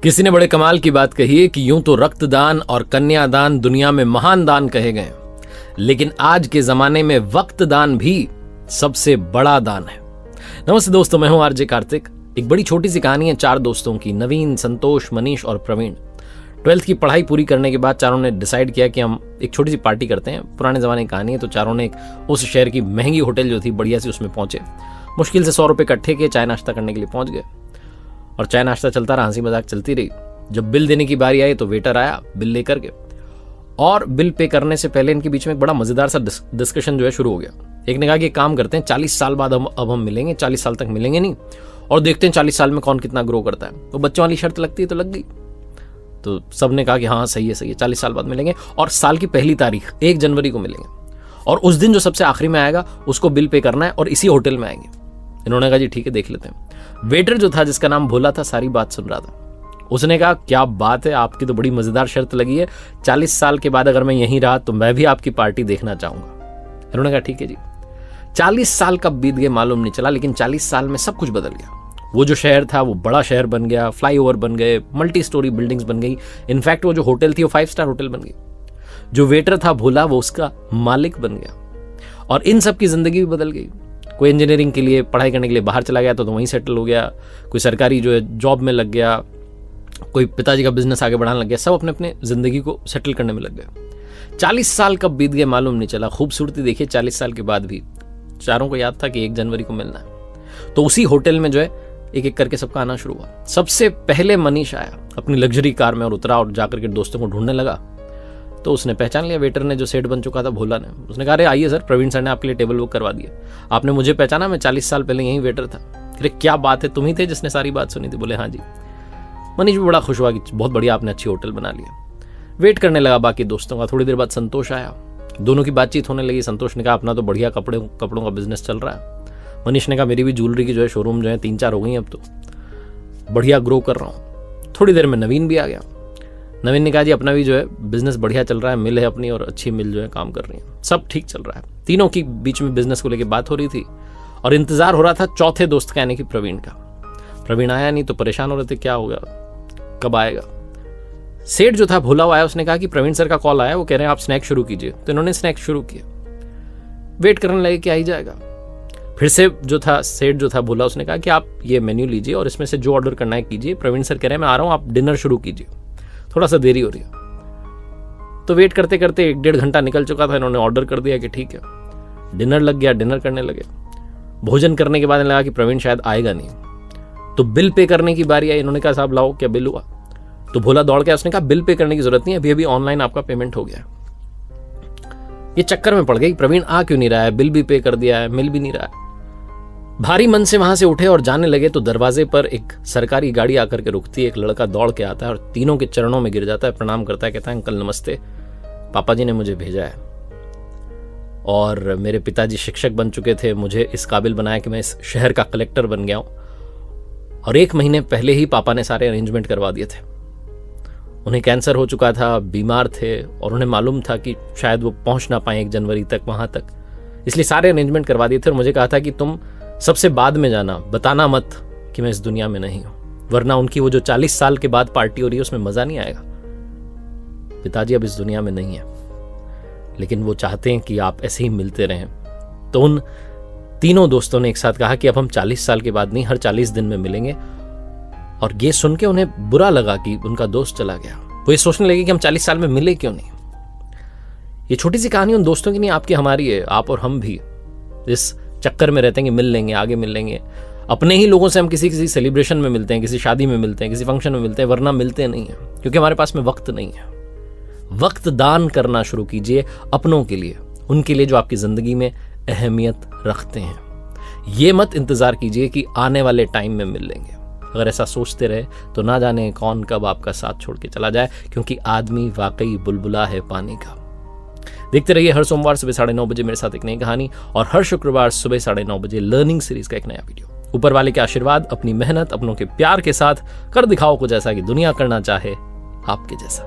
किसी ने बड़े कमाल की बात कही है कि यूं तो रक्तदान और कन्यादान दुनिया में महान दान कहे गए, लेकिन आज के जमाने में वक्त दान भी सबसे बड़ा दान है। नमस्ते दोस्तों, मैं हूं आरजे कार्तिक। एक बड़ी छोटी सी कहानी है चार दोस्तों की, नवीन, संतोष, मनीष और प्रवीण। 12th की पढ़ाई पूरी करने के बाद चारों ने डिसाइड किया कि हम एक छोटी सी पार्टी करते हैं। पुराने जमाने की कहानी है, तो चारों ने उस शहर की महंगी होटल जो थी बढ़िया सी, उसमें पहुंचे। मुश्किल से 100 रुपये इकट्ठे किए, चाय नाश्ता करने के लिए पहुंच गए और चाय नाश्ता चलता रहा, हंसी मजाक चलती रही। जब बिल देने की बारी आई तो वेटर आया बिल लेकर के, और बिल पे करने से पहले इनके बीच में एक बड़ा मजेदार सा डिस्कशन जो है शुरू हो गया। एक ने कहा कि एक काम करते हैं, 40 साल बाद अब हम मिलेंगे, 40 साल तक मिलेंगे नहीं, और देखते हैं 40 साल में कौन कितना ग्रो करता है। तो बच्चों वाली शर्त लगती है तो लग गई। तो सब ने कहा कि हाँ सही है, 40 साल बाद मिलेंगे और साल की पहली तारीख 1 जनवरी को मिलेंगे, और उस दिन जो सबसे आखिरी में आएगा उसको बिल पे करना है और इसी होटल में आएंगे। इन्होंने कहा जी ठीक है, देख लेते हैं। वेटर जो था, जिसका नाम भोला था, सारी बात सुन रहा था। उसने कहा क्या बात है, आपकी तो बड़ी मजेदार शर्त लगी है, 40 साल के बाद अगर मैं यहीं रहा तो मैं भी आपकी पार्टी देखना चाहूंगा। इन्होंने कहा ठीक है जी। 40 साल कब बीत गए मालूम नहीं चला, लेकिन 40 साल में सब कुछ बदल गया। वो जो शहर था वो बड़ा शहर बन गया, फ्लाईओवर बन गए, मल्टी स्टोरी बिल्डिंग्स बन गई। इनफैक्ट वो जो होटल थी वो 5 स्टार होटल बन गई। जो वेटर था भोला, वो उसका मालिक बन गया, और इन सब की जिंदगी भी बदल गई। कोई इंजीनियरिंग के लिए पढ़ाई करने के लिए बाहर चला गया तो वहीं सेटल हो गया, कोई सरकारी जो है जॉब में लग गया, कोई पिताजी का बिजनेस आगे बढ़ाने लग गया। सब अपने अपने जिंदगी को सेटल करने में लग गए। 40 साल कब बीत गए मालूम नहीं चला। खूबसूरती देखिए, 40 साल के बाद भी चारों को याद था कि 1 जनवरी को मिलना है। तो उसी होटल में जो है एक एक करके सबका आना शुरू हुआ। सबसे पहले मनीष आया अपनी लग्जरी कार में और उतरा और जाकर के दोस्तों को ढूंढने लगा। तो उसने पहचान लिया वेटर ने, जो सेठ बन चुका था भोला ने। उसने कहा अरे आइए सर, प्रवीण सर ने आपके लिए टेबल बुक करवा दिया। आपने मुझे पहचाना, मैं 40 साल पहले यहीं वेटर था। अरे क्या बात है, तुम ही थे जिसने सारी बात सुनी थी? बोले हाँ जी। मनीष भी बड़ा खुश हुआ कि बहुत बढ़िया, आपने अच्छी होटल बना लिया। वेट करने लगा बाकी दोस्तों का। थोड़ी देर बाद संतोष आया, दोनों की बातचीत होने लगी। संतोष ने कहा अपना तो बढ़िया कपड़ों का बिजनेस चल रहा है। मनीष ने कहा मेरी भी ज्वेलरी की जो है शोरूम जो है 3-4 हो गई, अब तो बढ़िया ग्रो कर रहा हूँ। थोड़ी देर में नवीन भी आ गया। नवीन ने कहा जी अपना भी जो है बिजनेस बढ़िया चल रहा है, मिल है अपनी और अच्छी मिल जो है काम कर रही है, सब ठीक चल रहा है। तीनों की बीच में बिजनेस को लेकर बात हो रही थी और इंतजार हो रहा था चौथे दोस्त का, यानी कि प्रवीण का। प्रवीण आया नहीं तो परेशान हो रहे थे, क्या होगा, कब आएगा। सेठ जो था भोला आया, उसने कहा कि प्रवीण सर का कॉल आया, वो कह रहे हैं आप स्नैक्स शुरू कीजिए। तो इन्होंने स्नैक्स शुरू किया। वेट करने लगे कि आ ही जाएगा। फिर से जो था सेठ जो था भोला, उसने कहा कि आप ये मेन्यू लीजिए और इसमें से जो ऑर्डर करना है कीजिए। प्रवीण सर कह रहे हैं मैं आ रहा हूं, आप डिनर शुरू कीजिए, थोड़ा सा देरी हो रही है। तो वेट करते करते 1-1.5 घंटा निकल चुका था। इन्होंने ऑर्डर कर दिया कि ठीक है। डिनर लग गया, डिनर करने लगे। भोजन करने के बाद लगा कि प्रवीण शायद आएगा नहीं, तो बिल पे करने की बारी आई। इन्होंने कहा साहब लाओ, क्या बिल हुआ? तो भोला दौड़ के उसने कहा बिल पे करने की जरूरत नहीं, अभी ऑनलाइन आपका पेमेंट हो गया। ये चक्कर में पड़ गई, प्रवीण आ क्यों नहीं रहा है, बिल भी पे कर दिया है, मिल भी नहीं रहा है। भारी मन से वहां से उठे और जाने लगे तो दरवाजे पर एक सरकारी गाड़ी आकर के रुकती है। एक लड़का दौड़ के आता है और तीनों के चरणों में गिर जाता है, प्रणाम करता है, कहता है अंकल नमस्ते, पापा जी ने मुझे भेजा है और मेरे पिताजी शिक्षक बन चुके थे, मुझे इस काबिल बनाया कि मैं इस शहर का कलेक्टर बन गया हूं। और 1 महीने पहले ही पापा ने सारे अरेंजमेंट करवा दिए थे। उन्हें कैंसर हो चुका था, बीमार थे और उन्हें मालूम था कि शायद वो पहुंच ना पाए 1 जनवरी तक वहां तक, इसलिए सारे अरेंजमेंट करवा दिए थे। और मुझे कहा था कि तुम सबसे बाद में जाना, बताना मत कि मैं इस दुनिया में नहीं हूं, वरना उनकी वो जो 40 साल के बाद पार्टी हो रही है उसमें मजा नहीं आएगा। पिताजी अब इस दुनिया में नहीं है, लेकिन वो चाहते हैं कि आप ऐसे ही मिलते रहें। तो उन तीनों दोस्तों ने एक साथ कहा कि अब हम 40 साल के बाद नहीं, हर 40 दिन में मिलेंगे। और ये सुन के उन्हें बुरा लगा कि उनका दोस्त चला गया। वो ये सोचने लगे कि हम 40 साल में मिले क्यों नहीं। ये छोटी सी कहानी उन दोस्तों की नहीं, आपकी हमारी है। आप और हम भी इस चक्कर में रहते हैं कि मिल लेंगे, आगे मिल लेंगे। अपने ही लोगों से हम किसी सेलिब्रेशन में मिलते हैं, किसी शादी में मिलते हैं, किसी फंक्शन में मिलते हैं, वरना मिलते नहीं है क्योंकि हमारे पास में वक्त नहीं है। वक्त दान करना शुरू कीजिए अपनों के लिए, उनके लिए जो आपकी जिंदगी में अहमियत रखते हैं। ये मत इंतजार कीजिए कि आने वाले टाइम में मिल लेंगे। अगर ऐसा सोचते रहे तो ना जाने कौन कब आपका साथ छोड़ के चला जाए, क्योंकि आदमी वाकई बुलबुला है पानी का। देखते रहिए हर सोमवार सुबह 9:30 बजे मेरे साथ एक नई कहानी, और हर शुक्रवार सुबह 9:30 बजे लर्निंग सीरीज का एक नया वीडियो। ऊपर वाले के आशीर्वाद, अपनी मेहनत, अपनों के प्यार के साथ कर दिखाओ कुछ ऐसा कि दुनिया करना चाहे आपके जैसा।